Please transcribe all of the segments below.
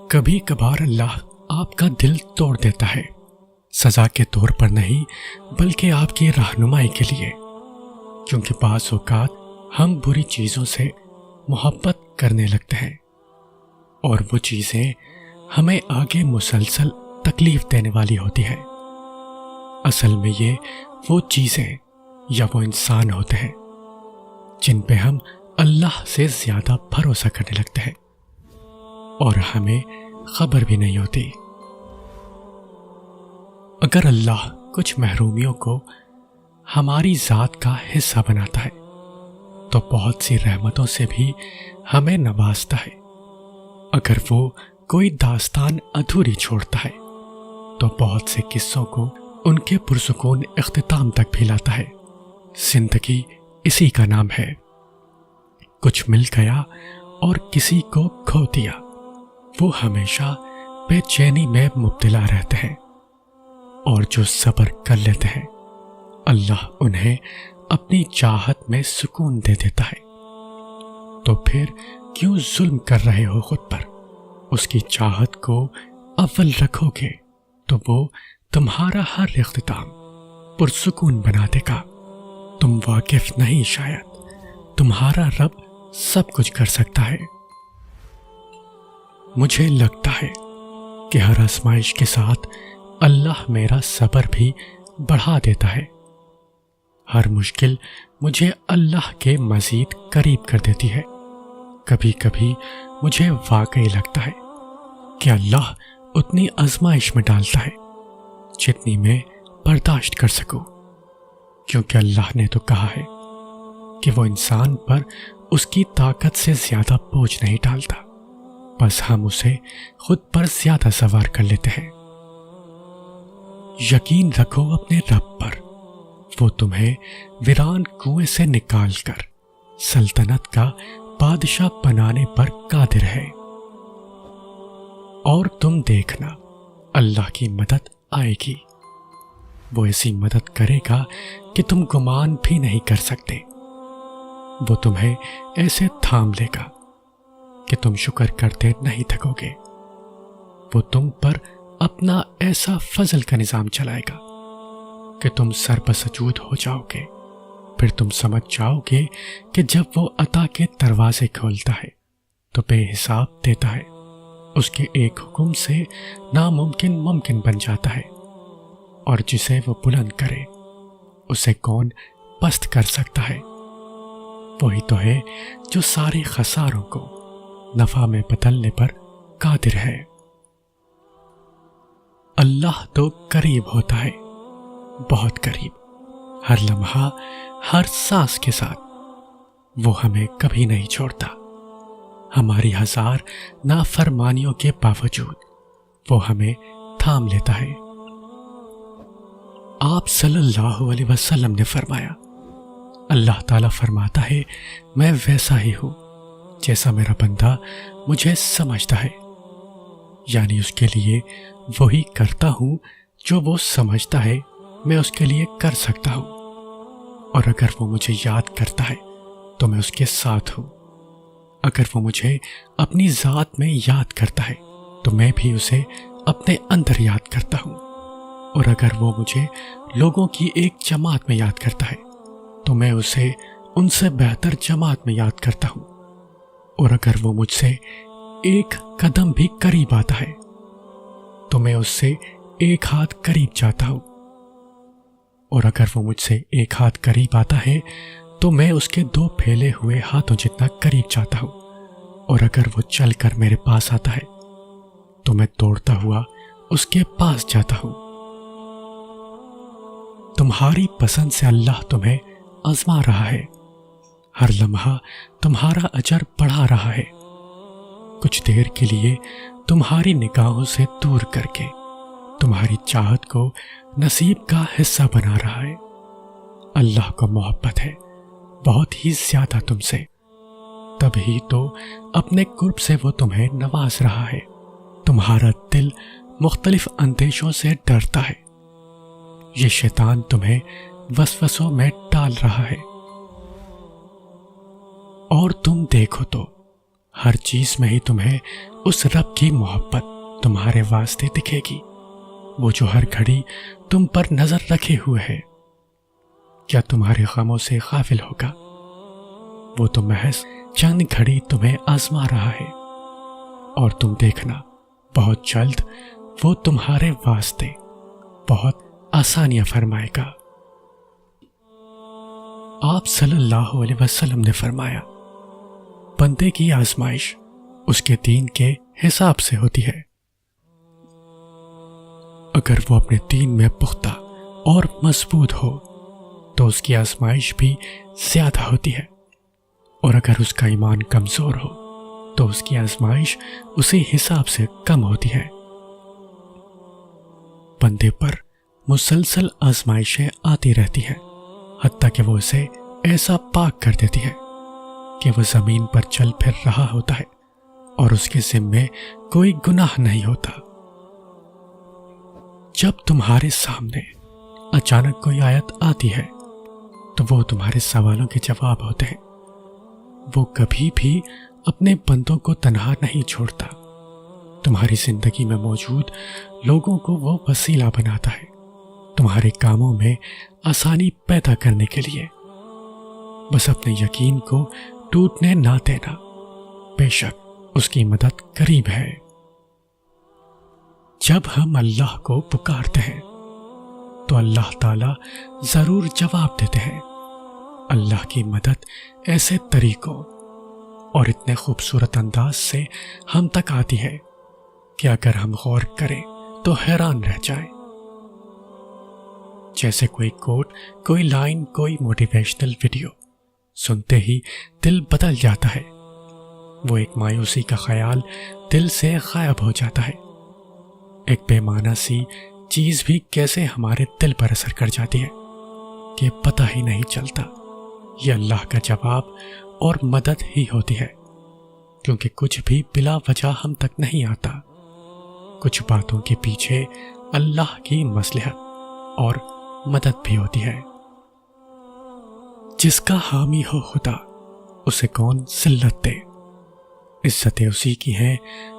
کبھی کبھار اللہ آپ کا دل توڑ دیتا ہے، سزا کے طور پر نہیں بلکہ آپ کی رہنمائی کے لیے، کیونکہ بعض اوقات ہم بری چیزوں سے محبت کرنے لگتے ہیں اور وہ چیزیں ہمیں آگے مسلسل تکلیف دینے والی ہوتی ہیں۔ اصل میں یہ وہ چیزیں یا وہ انسان ہوتے ہیں جن پہ ہم اللہ سے زیادہ بھروسہ کرنے لگتے ہیں اور ہمیں خبر بھی نہیں ہوتی۔ اگر اللہ کچھ محرومیوں کو ہماری ذات کا حصہ بناتا ہے تو بہت سی رحمتوں سے بھی ہمیں نوازتا ہے۔ اگر وہ کوئی داستان ادھوری چھوڑتا ہے تو بہت سے قصوں کو ان کے پرسکون اختتام تک بھی لاتا ہے۔ زندگی اسی کا نام ہے، کچھ مل گیا اور کسی کو کھو دیا۔ وہ ہمیشہ بے چینی میں مبتلا رہتے ہیں، اور جو صبر کر لیتے ہیں اللہ انہیں اپنی چاہت میں سکون دے دیتا ہے۔ تو پھر کیوں ظلم کر رہے ہو خود پر؟ اس کی چاہت کو اول رکھو گے تو وہ تمہارا ہر اختتام پرسکون بنا دے گا۔ تم واقف نہیں، شاید تمہارا رب سب کچھ کر سکتا ہے۔ مجھے لگتا ہے کہ ہر آزمائش کے ساتھ اللہ میرا صبر بھی بڑھا دیتا ہے۔ ہر مشکل مجھے اللہ کے مزید قریب کر دیتی ہے۔ کبھی کبھی مجھے واقعی لگتا ہے کہ اللہ اتنی آزمائش میں ڈالتا ہے جتنی میں برداشت کر سکوں، کیونکہ اللہ نے تو کہا ہے کہ وہ انسان پر اس کی طاقت سے زیادہ بوجھ نہیں ڈالتا، بس ہم اسے خود پر زیادہ سوار کر لیتے ہیں۔ یقین رکھو اپنے رب پر، وہ تمہیں ویران کنویں سے نکال کر سلطنت کا بادشاہ بنانے پر قادر ہے۔ اور تم دیکھنا اللہ کی مدد آئے گی، وہ ایسی مدد کرے گا کہ تم گمان بھی نہیں کر سکتے۔ وہ تمہیں ایسے تھام لے گا کہ تم شکر کرتے نہیں تھکو گے۔ وہ تم پر اپنا ایسا فضل کا نظام چلائے گا کہ تم سر بسجود ہو جاؤ گے۔ پھر تم سمجھ جاؤ گے کہ جب وہ عطا کے دروازے کھولتا ہے تو بے حساب دیتا ہے۔ اس کے ایک حکم سے ناممکن ممکن بن جاتا ہے، اور جسے وہ بلند کرے اسے کون پست کر سکتا ہے؟ وہی تو ہے جو سارے خساروں کو نفع میں بدلنے پر قادر ہے۔ اللہ تو قریب ہوتا ہے، بہت قریب، ہر لمحہ، ہر سانس کے ساتھ۔ وہ ہمیں کبھی نہیں چھوڑتا، ہماری ہزار نافرمانیوں کے باوجود وہ ہمیں تھام لیتا ہے۔ آپ صلی اللہ علیہ وسلم نے فرمایا، اللہ تعالیٰ فرماتا ہے میں ویسا ہی ہوں جیسا میرا بندہ مجھے سمجھتا ہے، یعنی اس کے لیے وہی کرتا ہوں جو وہ سمجھتا ہے میں اس کے لیے کر سکتا ہوں، اور اگر وہ مجھے یاد کرتا ہے تو میں اس کے ساتھ ہوں۔ اگر وہ مجھے اپنی ذات میں یاد کرتا ہے تو میں بھی اسے اپنے اندر یاد کرتا ہوں، اور اگر وہ مجھے لوگوں کی ایک جماعت میں یاد کرتا ہے تو میں اسے ان سے بہتر جماعت میں یاد کرتا ہوں، اور اگر وہ مجھ سے ایک قدم بھی قریب آتا ہے تو میں اس سے ایک ہاتھ قریب جاتا ہوں، اور اگر وہ مجھ سے ایک ہاتھ قریب آتا ہے تو میں اس کے 2 پھیلے ہوئے ہاتھوں جتنا قریب جاتا ہوں، اور اگر وہ چل کر میرے پاس آتا ہے تو میں دوڑتا ہوا اس کے پاس جاتا ہوں۔ تمہاری پسند سے اللہ تمہیں آزما رہا ہے، ہر لمحہ تمہارا اجر بڑھا رہا ہے، کچھ دیر کے لیے تمہاری نگاہوں سے دور کر کے تمہاری چاہت کو نصیب کا حصہ بنا رہا ہے۔ اللہ کو محبت ہے بہت ہی زیادہ تم سے، تبھی تو اپنے قرب سے وہ تمہیں نواز رہا ہے۔ تمہارا دل مختلف اندیشوں سے ڈرتا ہے، یہ شیطان تمہیں وسوسوں میں ڈال رہا ہے، اور تم دیکھو تو ہر چیز میں ہی تمہیں اس رب کی محبت تمہارے واسطے دکھے گی، وہ جو ہر گھڑی تم پر نظر رکھے ہوئے ہے۔ کیا تمہارے غموں سے غافل ہوگا؟ وہ تو محض چند گھڑی تمہیں آزما رہا ہے، اور تم دیکھنا بہت جلد وہ تمہارے واسطے بہت آسانیاں فرمائے گا۔ آپ صلی اللہ علیہ وسلم نے فرمایا، بندے کی آزمائش اس کے دین کے حساب سے ہوتی ہے۔ اگر وہ اپنے دین میں پختہ اور مضبوط ہو تو اس کی آزمائش بھی زیادہ ہوتی ہے، اور اگر اس کا ایمان کمزور ہو تو اس کی آزمائش اسی حساب سے کم ہوتی ہے۔ بندے پر مسلسل آزمائشیں آتی رہتی ہیں، حتیٰ کہ وہ اسے ایسا پاک کر دیتی ہے کہ وہ زمین پر چل پھر رہا ہوتا ہے اور اس کے ذمے کوئی گناہ نہیں ہوتا۔ جب تمہارے سامنے اچانک کوئی آیت آتی ہے تو وہ تمہارے سوالوں کے جواب ہوتے ہیں۔ وہ کبھی بھی اپنے بندوں کو تنہا نہیں چھوڑتا، تمہاری زندگی میں موجود لوگوں کو وہ وسیلہ بناتا ہے تمہارے کاموں میں آسانی پیدا کرنے کے لیے۔ بس اپنے یقین کو ٹوٹنے نہ دینا، بے شک اس کی مدد قریب ہے۔ جب ہم اللہ کو پکارتے ہیں تو اللہ تعالیٰ ضرور جواب دیتے ہیں۔ اللہ کی مدد ایسے طریقوں اور اتنے خوبصورت انداز سے ہم تک آتی ہے کہ اگر ہم غور کریں تو حیران رہ جائیں۔ جیسے کوئی کوٹ، کوئی لائن، کوئی موٹیویشنل ویڈیو سنتے ہی دل بدل جاتا ہے، وہ ایک مایوسی کا خیال دل سے غائب ہو جاتا ہے۔ ایک بے معنی سی چیز بھی کیسے ہمارے دل پر اثر کر جاتی ہے کہ پتہ ہی نہیں چلتا۔ یہ اللہ کا جواب اور مدد ہی ہوتی ہے، کیونکہ کچھ بھی بلا وجہ ہم تک نہیں آتا۔ کچھ باتوں کے پیچھے اللہ کی مصلحت اور مدد بھی ہوتی ہے۔ جس کا حامی ہو خدا، اسے کون ذلت دے؟ عزتیں اسی کی ہیں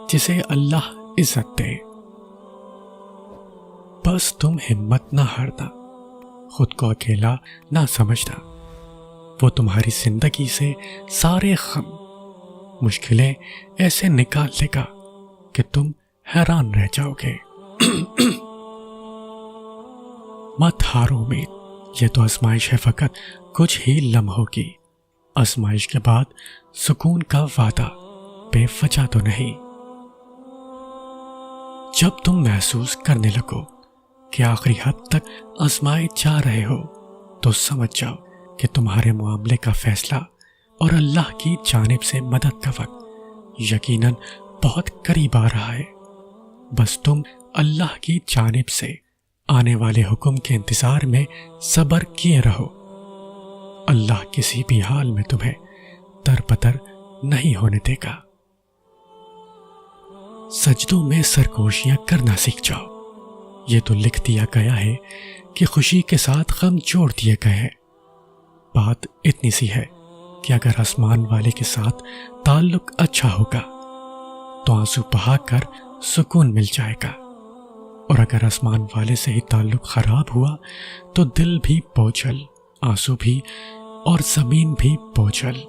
جسے اللہ عزت دے۔ بس تم ہمت نہ ہارنا، خود کو اکیلا نہ سمجھنا، وہ تمہاری زندگی سے سارے غم، مشکلیں ایسے نکال لے گا کہ تم حیران رہ جاؤ گے۔ مت ہارو امید، یہ تو آزمائش ہے فقط کچھ ہی لمحوں کی، آزمائش کے بعد سکون کا وعدہ بے وجہ تو نہیں۔ جب تم محسوس کرنے لگو کہ آخری حد تک آزمائے جا رہے ہو تو سمجھ جاؤ کہ تمہارے معاملے کا فیصلہ اور اللہ کی جانب سے مدد کا وقت یقیناً بہت قریب آ رہا ہے۔ بس تم اللہ کی جانب سے آنے والے حکم کے انتظار میں صبر کیے رہو۔ اللہ کسی بھی حال میں تمہیں در بدر نہیں ہونے دے گا۔ سجدوں میں سرگوشیاں کرنا سیکھ جاؤ۔ یہ تو لکھ دیا گیا ہے کہ خوشی کے ساتھ غم جوڑ دیے گئے ہیں۔ بات اتنی سی ہے کہ اگر آسمان والے کے ساتھ تعلق اچھا ہوگا تو آنسو بہا کر سکون مل جائے گا، اور اگر آسمان والے سے ہی تعلق خراب ہوا تو دل بھی بوجھل، آنسو بھی اور زمین بھی بوجھل۔